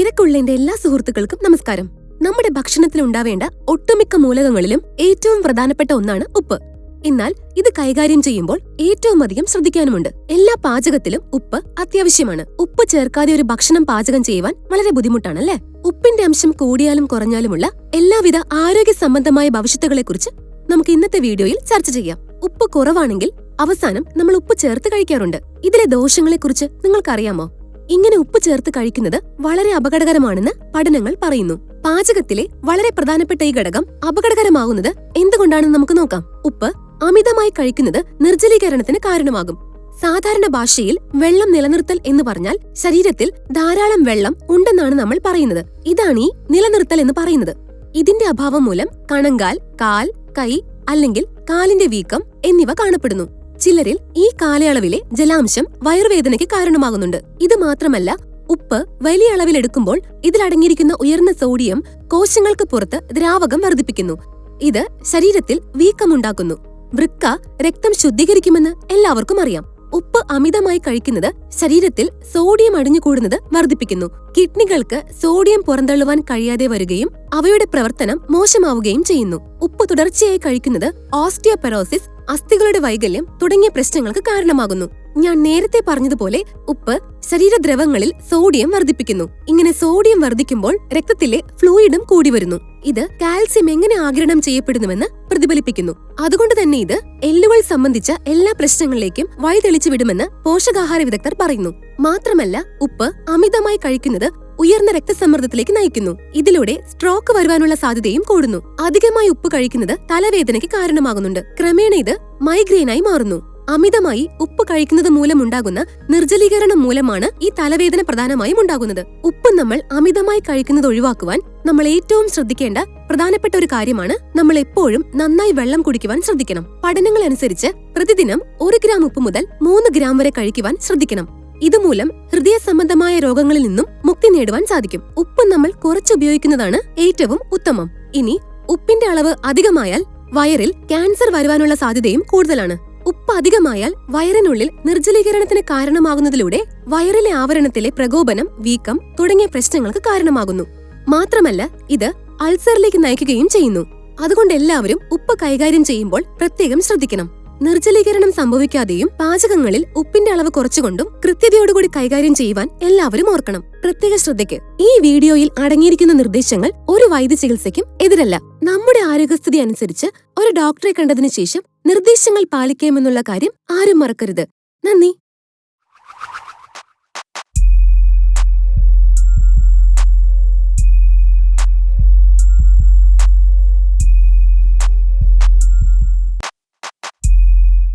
തിരക്കുള്ള എന്റെ എല്ലാ സുഹൃത്തുക്കൾക്കും നമസ്കാരം. നമ്മുടെ ഭക്ഷണത്തിൽ ഉണ്ടാവേണ്ട ഒട്ടുമിക്ക മൂലകങ്ങളിലും ഏറ്റവും പ്രധാനപ്പെട്ട ഒന്നാണ് ഉപ്പ്. എന്നാൽ ഇത് കൈകാര്യം ചെയ്യുമ്പോൾ ഏറ്റവും അധികം ശ്രദ്ധിക്കാനുമുണ്ട്. എല്ലാ പാചകത്തിലും ഉപ്പ് അത്യാവശ്യമാണ്. ഉപ്പ് ചേർക്കാതെ ഒരു ഭക്ഷണം പാചകം ചെയ്യുവാൻ വളരെ ബുദ്ധിമുട്ടാണല്ലേ? ഉപ്പിന്റെ അംശം കൂടിയാലും കുറഞ്ഞാലുമുള്ള എല്ലാവിധ ആരോഗ്യ സംബന്ധമായ ഭവിഷ്യത്തുകളെക്കുറിച്ച് നമുക്ക് ഇന്നത്തെ വീഡിയോയിൽ ചർച്ച ചെയ്യാം. ഉപ്പ് കുറവാണെങ്കിൽ അവസാനം നമ്മൾ ഉപ്പ് ചേർത്ത് കഴിക്കാറുണ്ട്. ഇതിലെ ദോഷങ്ങളെക്കുറിച്ച് നിങ്ങൾക്കറിയാമോ? ഇങ്ങനെ ഉപ്പ് ചേർത്ത് കഴിക്കുന്നത് വളരെ അപകടകരമാണെന്ന് പഠനങ്ങൾ പറയുന്നു. പാചകത്തിലെ വളരെ പ്രധാനപ്പെട്ട ഈ ഘടകം അപകടകരമാകുന്നത് എന്തുകൊണ്ടാണെന്ന് നമുക്ക് നോക്കാം. ഉപ്പ് അമിതമായി കഴിക്കുന്നത് നിർജ്ജലീകരണത്തിന് കാരണമാകും. സാധാരണ ഭാഷയിൽ വെള്ളം നിലനിർത്തൽ എന്ന് പറഞ്ഞാൽ ശരീരത്തിൽ ധാരാളം വെള്ളം ഉണ്ടെന്നാണ് നമ്മൾ പറയുന്നത്. ഇതാണ് ഈ നിലനിർത്തൽ എന്ന് പറയുന്നത്. ഇതിന്റെ അഭാവം മൂലം കണങ്കാൽ, കാൽ, കൈ അല്ലെങ്കിൽ കാലിന്റെ വീക്കം എന്നിവ കാണപ്പെടുന്നു. ചിലരിൽ ഈ കാലയളവിലെ ജലാംശം വയറുവേദനയ്ക്ക് കാരണമാകുന്നുണ്ട്. ഇത് മാത്രമല്ല, ഉപ്പ് വലിയ അളവിലെടുക്കുമ്പോൾ ഇതിലടങ്ങിയിരിക്കുന്ന ഉയർന്ന സോഡിയം കോശങ്ങൾക്ക് പുറത്ത് ദ്രാവകം വർദ്ധിപ്പിക്കുന്നു. ഇത് ശരീരത്തിൽ വീക്കമുണ്ടാക്കുന്നു. വൃക്ക രക്തം ശുദ്ധീകരിക്കുമെന്ന് എല്ലാവർക്കും അറിയാം. ഉപ്പ് അമിതമായി കഴിക്കുന്നത് ശരീരത്തിൽ സോഡിയം അടിഞ്ഞുകൂടുന്നത് വർദ്ധിപ്പിക്കുന്നു. കിഡ്നികൾക്ക് സോഡിയം പുറന്തള്ളുവാൻ കഴിയാതെ വരികയും അവയുടെ പ്രവർത്തനം മോശമാവുകയും ചെയ്യുന്നു. ഉപ്പ് തുടർച്ചയായി കഴിക്കുന്നത് ഓസ്റ്റിയോപൊറോസിസ്, അസ്ഥികളുടെ വൈകല്യം തുടങ്ങിയ പ്രശ്നങ്ങൾക്ക് കാരണമാകുന്നു. ഞാൻ നേരത്തെ പറഞ്ഞതുപോലെ ഉപ്പ് ശരീരദ്രവങ്ങളിൽ സോഡിയം വർദ്ധിപ്പിക്കുന്നു. ഇങ്ങനെ സോഡിയം വർദ്ധിക്കുമ്പോൾ രക്തത്തിലെ ഫ്ലൂയിഡും കൂടി വരുന്നു. ഇത് കാൽസ്യം എങ്ങനെ ആഗിരണം ചെയ്യപ്പെടുന്നുവെന്ന് പ്രതിഫലിപ്പിക്കുന്നു. അതുകൊണ്ട് തന്നെ ഇത് എല്ലുകൾ സംബന്ധിച്ച എല്ലാ പ്രശ്നങ്ങളിലേക്കും വഴിതെളിച്ചു വിടുമെന്ന് പോഷകാഹാര വിദഗ്ധർ പറയുന്നു. മാത്രമല്ല, ഉപ്പ് അമിതമായി കഴിക്കുന്നത് ഉയർന്ന രക്തസമ്മർദ്ദത്തിലേക്ക് നയിക്കുന്നു. ഇതിലൂടെ സ്ട്രോക്ക് വരുവാനുള്ള സാധ്യതയും കൂടുന്നു. അധികമായി ഉപ്പ് കഴിക്കുന്നത് തലവേദനയ്ക്ക് കാരണമാകുന്നുണ്ട്. ക്രമേണ ഇത് മൈഗ്രെയിനായി മാറുന്നു. അമിതമായി ഉപ്പ് കഴിക്കുന്നത് മൂലമുണ്ടാകുന്ന നിർജ്ജലീകരണം മൂലമാണ് ഈ തലവേദന പ്രധാനമായും ഉണ്ടാകുന്നത്. ഉപ്പ് നമ്മൾ അമിതമായി കഴിക്കുന്നത് ഒഴിവാക്കുവാൻ നമ്മൾ ഏറ്റവും ശ്രദ്ധിക്കേണ്ട പ്രധാനപ്പെട്ട ഒരു കാര്യമാണ് നമ്മൾ എപ്പോഴും നന്നായി വെള്ളം കുടിക്കുവാൻ ശ്രദ്ധിക്കണം. പഠനങ്ങൾ അനുസരിച്ച് പ്രതിദിനം 1 ഗ്രാം ഉപ്പ് മുതൽ 3 ഗ്രാം വരെ കഴിക്കുവാൻ ശ്രദ്ധിക്കണം. ഇതുമൂലം ഹൃദയ സംബന്ധമായ രോഗങ്ങളിൽ നിന്നും മുക്തി നേടുവാൻ സാധിക്കും. ഉപ്പ് നമ്മൾ കുറച്ചുപയോഗിക്കുന്നതാണ് ഏറ്റവും ഉത്തമം. ഇനി ഉപ്പിന്റെ അളവ് അധികമായാൽ വയറിൽ ക്യാൻസർ വരുവാനുള്ള സാധ്യതയും കൂടുതലാണ്. ഉപ്പ് അധികമായാൽ വയറിനുള്ളിൽ നിർജ്ജലീകരണത്തിന് കാരണമാകുന്നതിലൂടെ വയറിലെ ആവരണത്തിലെ പ്രകോപനം, വീക്കം തുടങ്ങിയ പ്രശ്നങ്ങൾക്ക് കാരണമാകുന്നു. മാത്രമല്ല, ഇത് അൾസറിലേക്ക് നയിക്കുകയും ചെയ്യുന്നു. അതുകൊണ്ട് എല്ലാവരും ഉപ്പ് കൈകാര്യം ചെയ്യുമ്പോൾ പ്രത്യേകം ശ്രദ്ധിക്കണം. നിർജ്ജലീകരണം സംഭവിക്കാതെയും പാചകങ്ങളിൽ ഉപ്പിന്റെ അളവ് കുറച്ചുകൊണ്ടും കൃത്യതയോടുകൂടി കൈകാര്യം ചെയ്യുവാൻ എല്ലാവരും ഓർക്കണം. പ്രത്യേക ശ്രദ്ധയ്ക്ക് ഈ വീഡിയോയിൽ അടങ്ങിയിരിക്കുന്ന നിർദ്ദേശങ്ങൾ ഒരു വൈദ്യ ചികിത്സയ്ക്കും എതിരല്ല. നമ്മുടെ ആരോഗ്യസ്ഥിതി അനുസരിച്ച് ഒരു ഡോക്ടറെ കണ്ടതിനു ശേഷം നിർദ്ദേശങ്ങൾ പാലിക്കാമെന്നുള്ള കാര്യം ആരും മറക്കരുത്. നന്ദി.